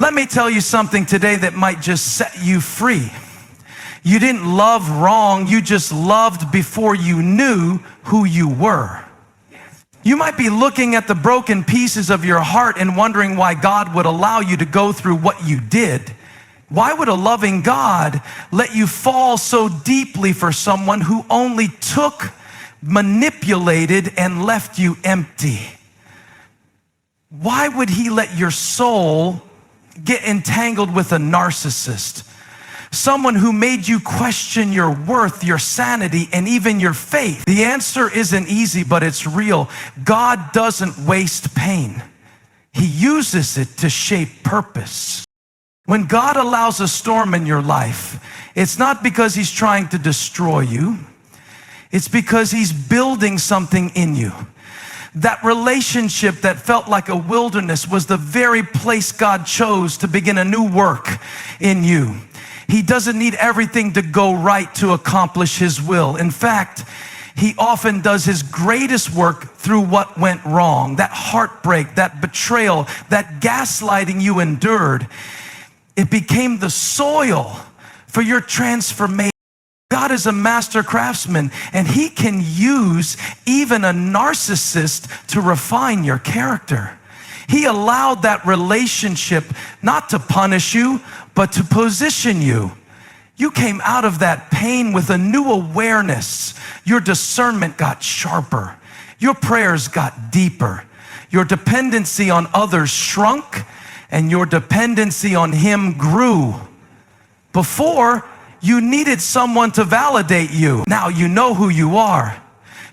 Let me tell you something today that might just set you free. You didn't love wrong, you just loved before you knew who you were. You might be looking at the broken pieces of your heart and wondering why God would allow you to go through what you did. Why would a loving God let you fall so deeply for someone who only took, manipulated, and left you empty? Why would he let your soul get entangled with a narcissist? Someone who made you question your worth, your sanity, and even your faith. The answer isn't easy, but it's real. God doesn't waste pain. He uses it to shape purpose. When God allows a storm in your life, it's not because he's trying to destroy you. It's because he's building something in you. That relationship that felt like a wilderness was the very place God chose to begin a new work in you. He doesn't need everything to go right to accomplish his will. In fact, he often does his greatest work through what went wrong. That heartbreak, that betrayal, that gaslighting you endured, it became the soil for your transformation. God is a master craftsman, and he can use even a narcissist to refine your character. He allowed that relationship not to punish you, but to position you. You came out of that pain with a new awareness. Your discernment got sharper. Your prayers got deeper. Your dependency on others shrunk, and your dependency on him grew. Before, you needed someone to validate you. Now you know who you are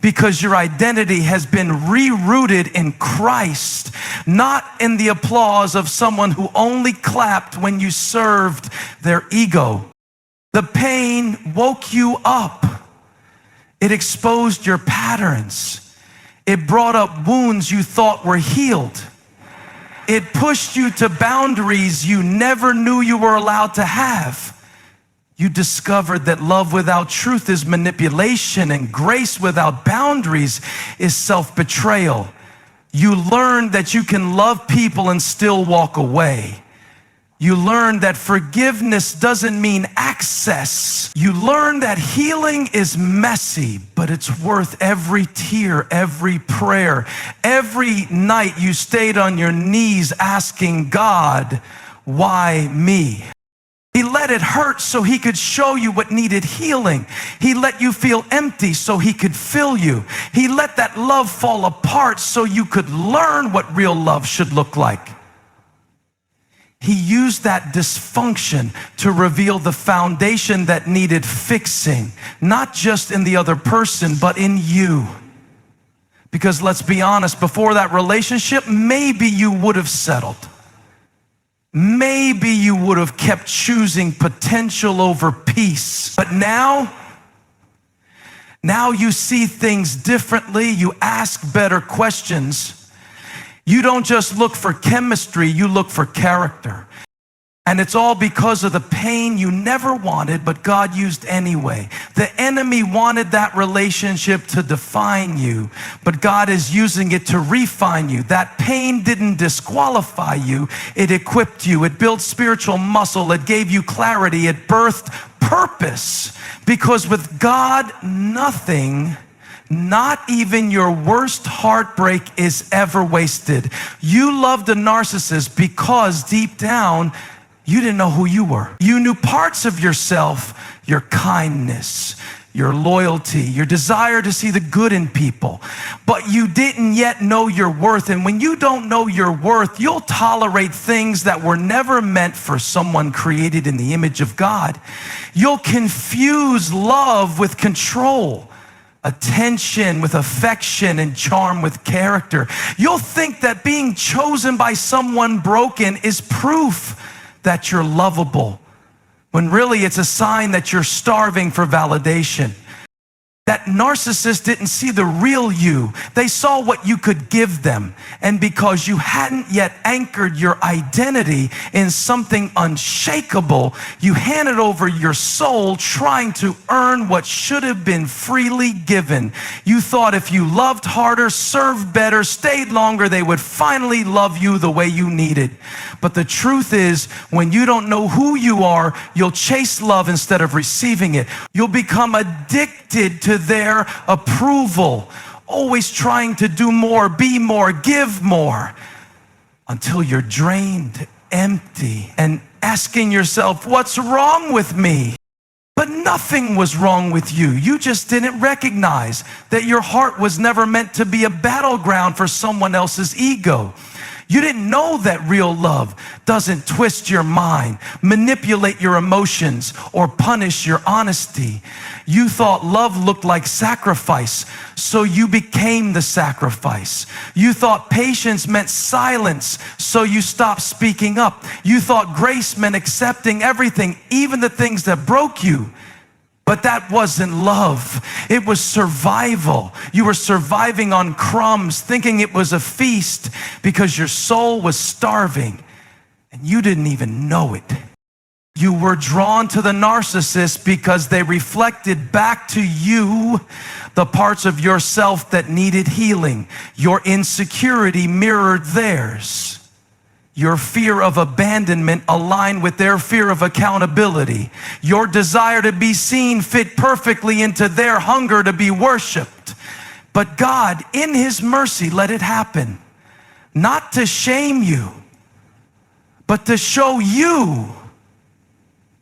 because your identity has been rerooted in Christ, not in the applause of someone who only clapped when you served their ego. The pain woke you up. It exposed your patterns. It brought up wounds you thought were healed. It pushed you to boundaries you never knew you were allowed to have. You discovered that love without truth is manipulation, and grace without boundaries is self-betrayal. You learned that you can love people and still walk away. You learned that forgiveness doesn't mean access. You learned that healing is messy, but it's worth every tear, every prayer. Every night you stayed on your knees asking God, why me? He let it hurt so he could show you what needed healing. He let you feel empty so he could fill you. He let that love fall apart so you could learn what real love should look like. He used that dysfunction to reveal the foundation that needed fixing, not just in the other person, but in you. Because let's be honest, before that relationship, maybe you would have settled. Maybe you would have kept choosing potential over peace. But now you see things differently. You ask better questions. You don't just look for chemistry, you look for character. And it's all because of the pain you never wanted, but God used anyway. The enemy wanted that relationship to define you, but God is using it to refine you. That pain didn't disqualify you, it equipped you. It built spiritual muscle, it gave you clarity, it birthed purpose. Because with God, nothing, not even your worst heartbreak, is ever wasted. You loved a narcissist because deep down, you didn't know who you were. You knew parts of yourself, your kindness, your loyalty, your desire to see the good in people, but you didn't yet know your worth. And when you don't know your worth, you'll tolerate things that were never meant for someone created in the image of God. You'll confuse love with control, attention with affection, and charm with character. You'll think that being chosen by someone broken is proof that you're lovable, when really it's a sign that you're starving for validation. That narcissist didn't see the real you. They saw what you could give them. And because you hadn't yet anchored your identity in something unshakable, you handed over your soul trying to earn what should have been freely given. You thought if you loved harder, served better, stayed longer, they would finally love you the way you needed. But the truth is, when you don't know who you are, you'll chase love instead of receiving it. You'll become addicted to their approval, always trying to do more, be more, give more, until you're drained, empty, and asking yourself, what's wrong with me? But nothing was wrong with you. You just didn't recognize that your heart was never meant to be a battleground for someone else's ego. You didn't know that real love doesn't twist your mind, manipulate your emotions, or punish your honesty. You thought love looked like sacrifice, so you became the sacrifice. You thought patience meant silence, so you stopped speaking up. You thought grace meant accepting everything, even the things that broke you. But that wasn't love. It was survival. You were surviving on crumbs, thinking it was a feast because your soul was starving and you didn't even know it. You were drawn to the narcissist because they reflected back to you the parts of yourself that needed healing. Your insecurity mirrored theirs. Your fear of abandonment aligned with their fear of accountability. Your desire to be seen fit perfectly into their hunger to be worshiped. But God, in His mercy, let it happen. Not to shame you, but to show you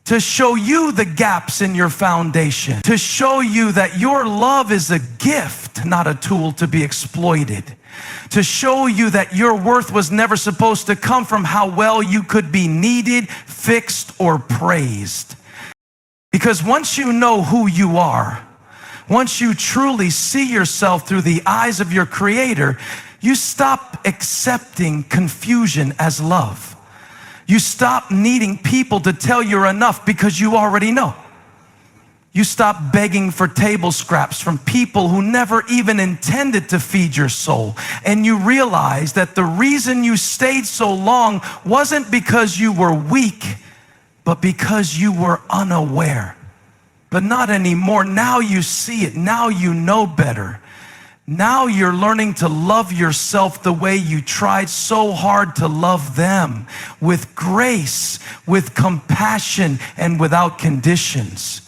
the gaps in your foundation, to show you that your love is a gift, not a tool to be exploited, to show you that your worth was never supposed to come from how well you could be needed, fixed, or praised. Because once you know who you are, once you truly see yourself through the eyes of your Creator, you stop accepting confusion as love. You stop needing people to tell you're enough because you already know. You stop begging for table scraps from people who never even intended to feed your soul. And you realize that the reason you stayed so long wasn't because you were weak, but because you were unaware. But not anymore. Now you see it. Now you know better. Now you're learning to love yourself the way you tried so hard to love them, with grace, with compassion, and without conditions.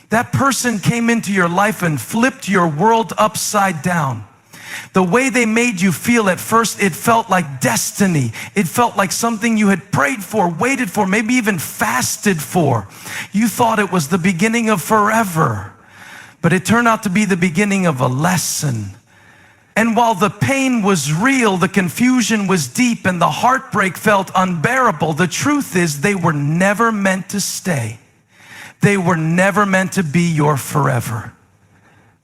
That person came into your life and flipped your world upside down. The way they made you feel at first, it felt like destiny. It felt like something you had prayed for, waited for, maybe even fasted for. You thought it was the beginning of forever. But it turned out to be the beginning of a lesson. And while the pain was real, the confusion was deep, and the heartbreak felt unbearable, the truth is they were never meant to stay. They were never meant to be your forever.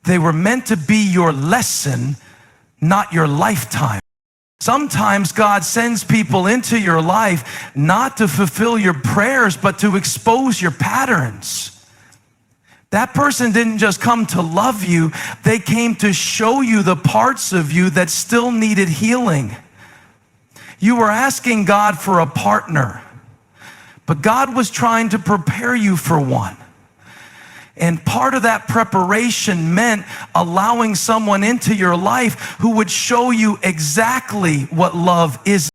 They were meant to be your lesson, not your lifetime. Sometimes God sends people into your life not to fulfill your prayers, but to expose your patterns. That person didn't just come to love you, they came to show you the parts of you that still needed healing. You were asking God for a partner, but God was trying to prepare you for one. And part of that preparation meant allowing someone into your life who would show you exactly what love is.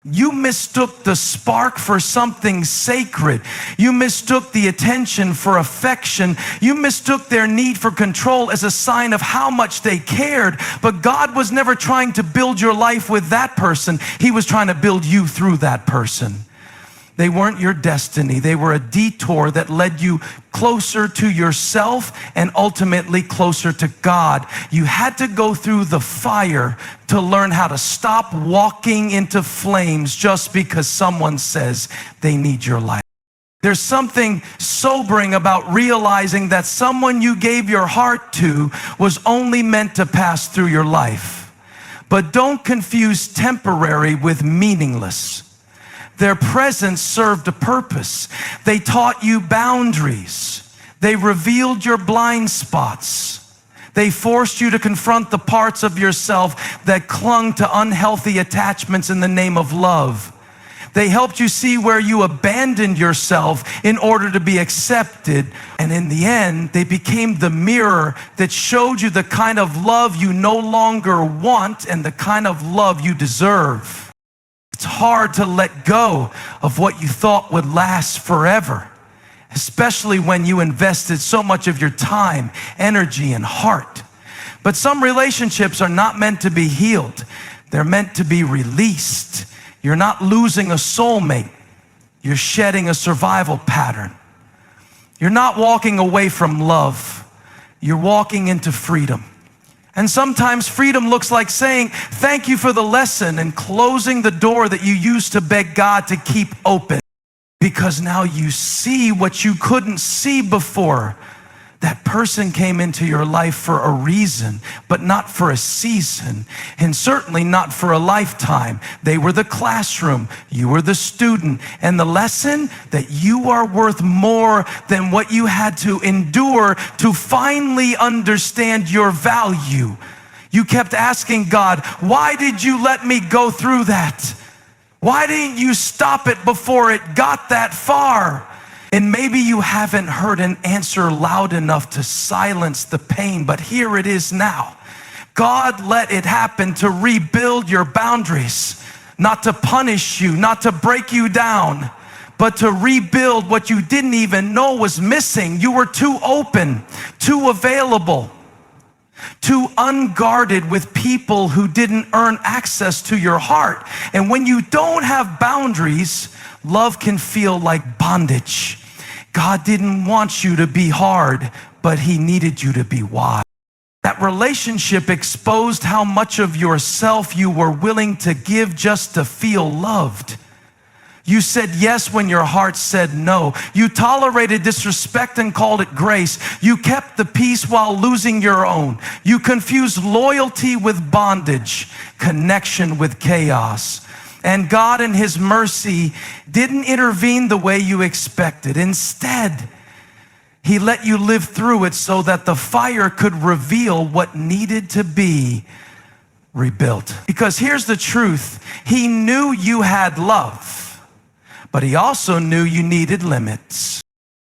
You mistook the spark for something sacred. You mistook the attention for affection. You mistook their need for control as a sign of how much they cared. But God was never trying to build your life with that person. He was trying to build you through that person. They weren't your destiny. They were a detour that led you closer to yourself and ultimately closer to God. You had to go through the fire to learn how to stop walking into flames just because someone says they need your life. There's something sobering about realizing that someone you gave your heart to was only meant to pass through your life. But don't confuse temporary with meaningless. Their presence served a purpose. They taught you boundaries. They revealed your blind spots. They forced you to confront the parts of yourself that clung to unhealthy attachments in the name of love. They helped you see where you abandoned yourself in order to be accepted. And in the end, they became the mirror that showed you the kind of love you no longer want and the kind of love you deserve. It's hard to let go of what you thought would last forever, especially when you invested so much of your time, energy, and heart. But some relationships are not meant to be healed. They're meant to be released. You're not losing a soulmate. You're shedding a survival pattern. You're not walking away from love. You're walking into freedom. And sometimes freedom looks like saying, thank you for the lesson, and closing the door that you used to beg God to keep open. Because now you see what you couldn't see before. That person came into your life for a reason, but not for a season, and certainly not for a lifetime. They were the classroom, you were the student, and the lesson that you are worth more than what you had to endure to finally understand your value. You kept asking God, why did you let me go through that? Why didn't you stop it before it got that far? And maybe you haven't heard an answer loud enough to silence the pain, but here it is now. God let it happen to rebuild your boundaries, not to punish you, not to break you down, but to rebuild what you didn't even know was missing. You were too open, too available, too unguarded with people who didn't earn access to your heart. And when you don't have boundaries, love can feel like bondage. God didn't want you to be hard, but He needed you to be wise. That relationship exposed how much of yourself you were willing to give just to feel loved. You said yes when your heart said no. You tolerated disrespect and called it grace. You kept the peace while losing your own. You confused loyalty with bondage, connection with chaos. And God in His mercy didn't intervene the way you expected. Instead, He let you live through it so that the fire could reveal what needed to be rebuilt. Because here's the truth. He knew you had love, but He also knew you needed limits.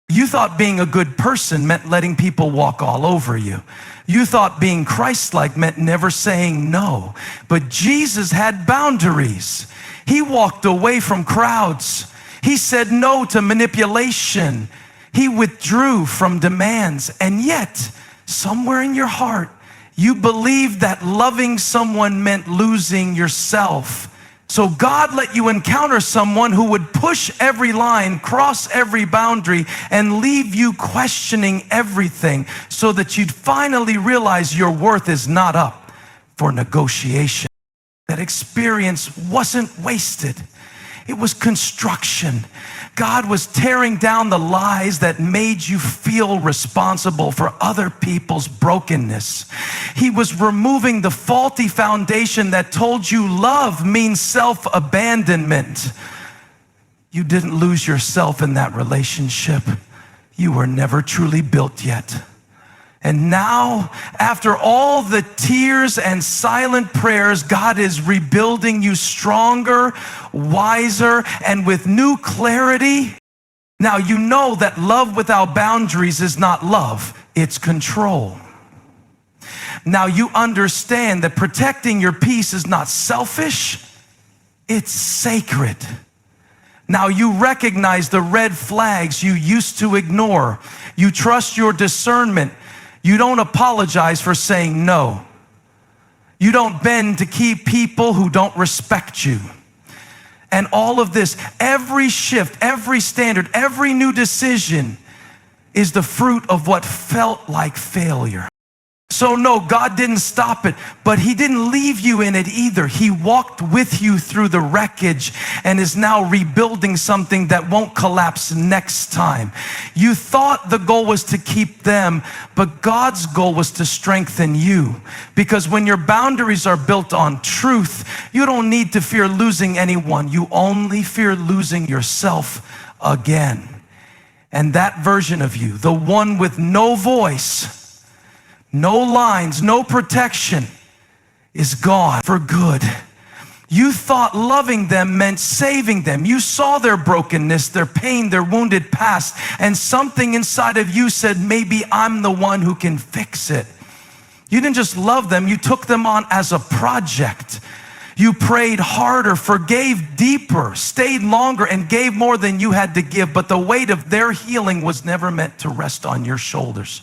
You thought being a good person meant letting people walk all over you. You thought being Christ-like meant never saying no. But Jesus had boundaries. He walked away from crowds. He said no to manipulation. He withdrew from demands. And yet, somewhere in your heart, you believed that loving someone meant losing yourself. So God let you encounter someone who would push every line, cross every boundary, and leave you questioning everything so that you'd finally realize your worth is not up for negotiation. That experience wasn't wasted. It was construction. God was tearing down the lies that made you feel responsible for other people's brokenness. He was removing the faulty foundation that told you love means self-abandonment. You didn't lose yourself in that relationship. You were never truly built yet. And now, after all the tears and silent prayers, God is rebuilding you stronger, wiser, and with new clarity. Now you know that love without boundaries is not love, it's control. Now you understand that protecting your peace is not selfish, it's sacred. Now you recognize the red flags you used to ignore. You trust your discernment. You don't apologize for saying no. You don't bend to keep people who don't respect you. And all of this, every shift, every standard, every new decision is the fruit of what felt like failure. So no, God didn't stop it, but He didn't leave you in it either. He walked with you through the wreckage and is now rebuilding something that won't collapse next time. You thought the goal was to keep them, but God's goal was to strengthen you. Because when your boundaries are built on truth, you don't need to fear losing anyone. You only fear losing yourself again. And that version of you, the one with no voice, no lines, no protection, is gone for good. You thought loving them meant saving them. You saw their brokenness, their pain, their wounded past, and something inside of you said, maybe I'm the one who can fix it. You didn't just love them, you took them on as a project. You prayed harder, forgave deeper, stayed longer, and gave more than you had to give, but the weight of their healing was never meant to rest on your shoulders.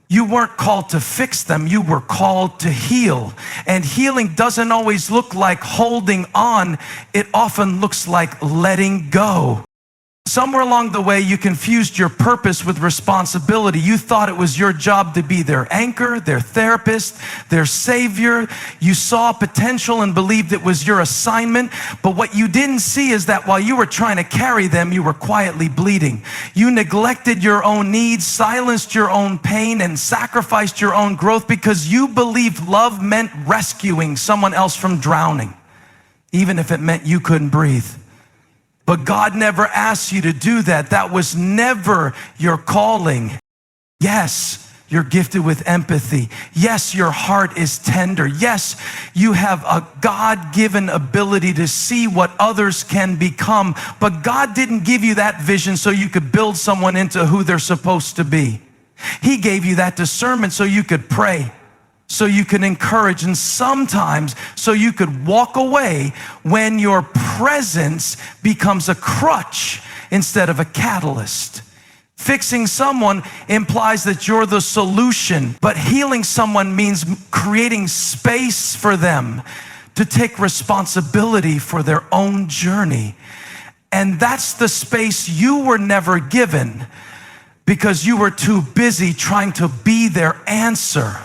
You weren't called to fix them, you were called to heal. And healing doesn't always look like holding on, it often looks like letting go. Somewhere along the way, you confused your purpose with responsibility. You thought it was your job to be their anchor, their therapist, their savior. You saw potential and believed it was your assignment. But what you didn't see is that while you were trying to carry them, you were quietly bleeding. You neglected your own needs, silenced your own pain, and sacrificed your own growth because you believed love meant rescuing someone else from drowning, even if it meant you couldn't breathe. But God never asked you to do that. That was never your calling. Yes, you're gifted with empathy. Yes, your heart is tender. Yes, you have a God-given ability to see what others can become. But God didn't give you that vision so you could build someone into who they're supposed to be. He gave you that discernment so you could pray, so you can encourage, and sometimes so you could walk away when your presence becomes a crutch instead of a catalyst. Fixing someone implies that you're the solution, but healing someone means creating space for them to take responsibility for their own journey. And that's the space you were never given because you were too busy trying to be their answer.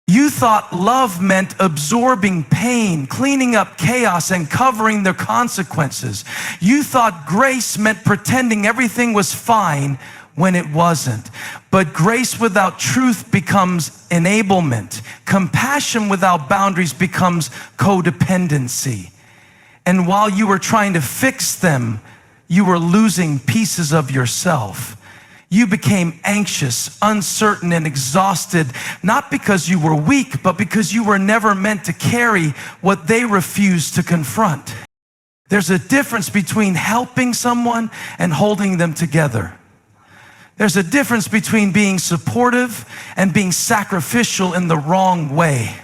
You thought love meant absorbing pain, cleaning up chaos, and covering the consequences. You thought grace meant pretending everything was fine when it wasn't. But grace without truth becomes enablement. Compassion without boundaries becomes codependency. And while you were trying to fix them, you were losing pieces of yourself. You became anxious, uncertain, and exhausted, not because you were weak, but because you were never meant to carry what they refused to confront. There's a difference between helping someone and holding them together. There's a difference between being supportive and being sacrificial in the wrong way.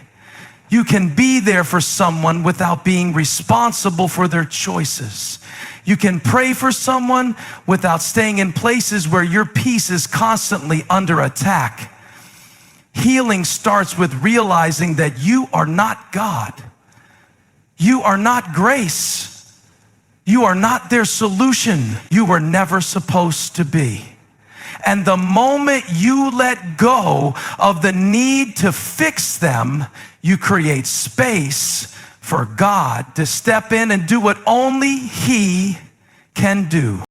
You can be there for someone without being responsible for their choices. You can pray for someone without staying in places where your peace is constantly under attack. Healing starts with realizing that you are not God. You are not grace. You are not their solution. You were never supposed to be. And the moment you let go of the need to fix them, you create space for God to step in and do what only He can do.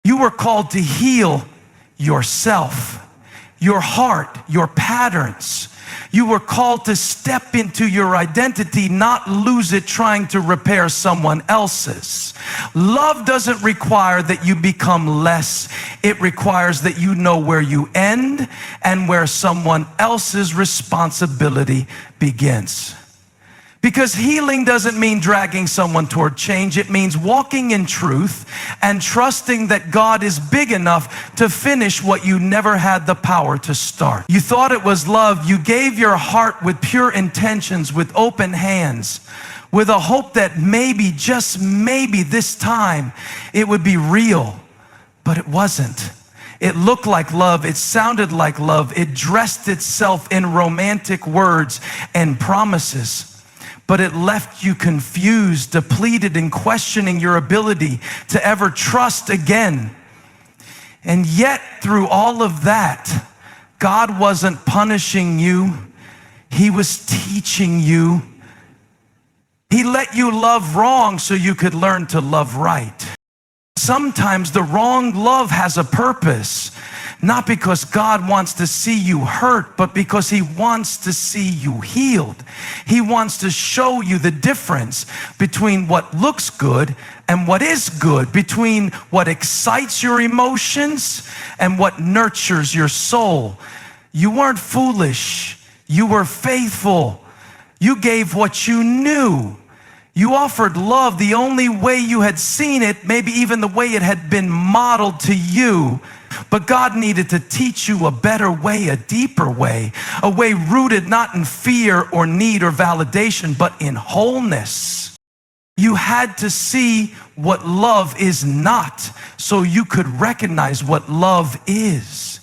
You were called to heal yourself, your heart, your patterns. You were called to step into your identity, not lose it trying to repair someone else's. Love doesn't require that you become less. It requires that you know where you end and where someone else's responsibility begins. Because healing doesn't mean dragging someone toward change. It means walking in truth and trusting that God is big enough to finish what you never had the power to start. You thought it was love. You gave your heart with pure intentions, with open hands, with a hope that maybe, just maybe this time, it would be real. But it wasn't. It looked like love. It sounded like love. It dressed itself in romantic words and promises. But it left you confused, depleted, and questioning your ability to ever trust again. And yet, through all of that, God wasn't punishing you. He was teaching you. He let you love wrong so you could learn to love right. Sometimes the wrong love has a purpose. Not because God wants to see you hurt, but because He wants to see you healed. He wants to show you the difference between what looks good and what is good, between what excites your emotions and what nurtures your soul. You weren't foolish. You were faithful. You gave what you knew. You offered love the only way you had seen it, maybe even the way it had been modeled to you. But God needed to teach you a better way, a deeper way, a way rooted not in fear or need or validation, but in wholeness. You had to see what love is not so you could recognize what love is.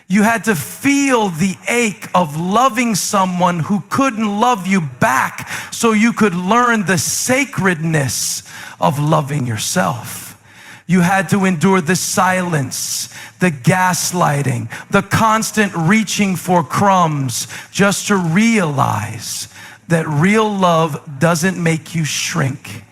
You had to feel the ache of loving someone who couldn't love you back so you could learn the sacredness of loving yourself. You had to endure the silence, the gaslighting, the constant reaching for crumbs just to realize that real love doesn't make you shrink.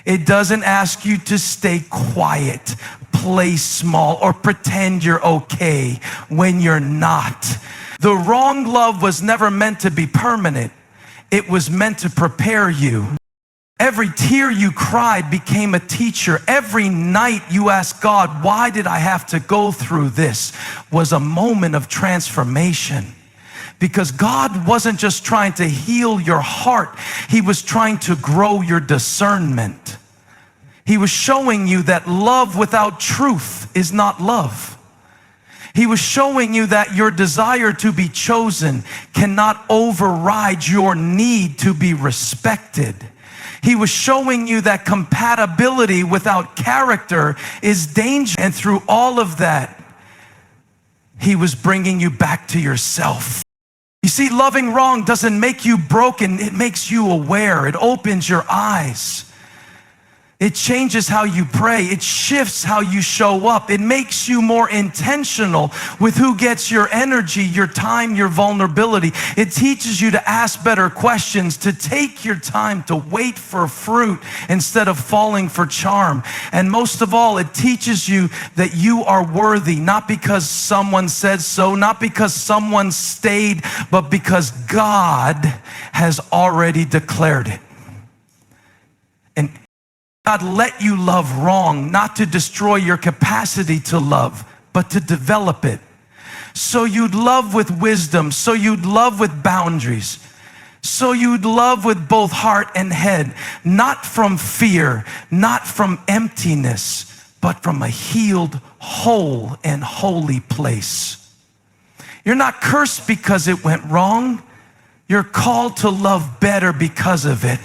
It doesn't ask you to stay quiet, play small, or pretend you're okay when you're not. The wrong love was never meant to be permanent. It was meant to prepare you. Every tear you cried became a teacher. Every night you asked God, why did I have to go through this? Was a moment of transformation. Because God wasn't just trying to heal your heart. He was trying to grow your discernment. He was showing you that love without truth is not love. He was showing you that your desire to be chosen cannot override your need to be respected. He was showing you that compatibility without character is danger. And through all of that, he was bringing you back to yourself. You see, loving wrong doesn't make you broken. It makes you aware. It opens your eyes. It changes how you pray. It shifts how you show up. It makes you more intentional with who gets your energy, your time, your vulnerability. It teaches you to ask better questions, to take your time, to wait for fruit instead of falling for charm. And most of all, it teaches you that you are worthy, not because someone said so, not because someone stayed, but because God has already declared it. And God let you love wrong, not to destroy your capacity to love, but to develop it. So you'd love with wisdom, so you'd love with boundaries, so you'd love with both heart and head, not from fear, not from emptiness, but from a healed, whole, and holy place. You're not cursed because it went wrong. You're called to love better because of it.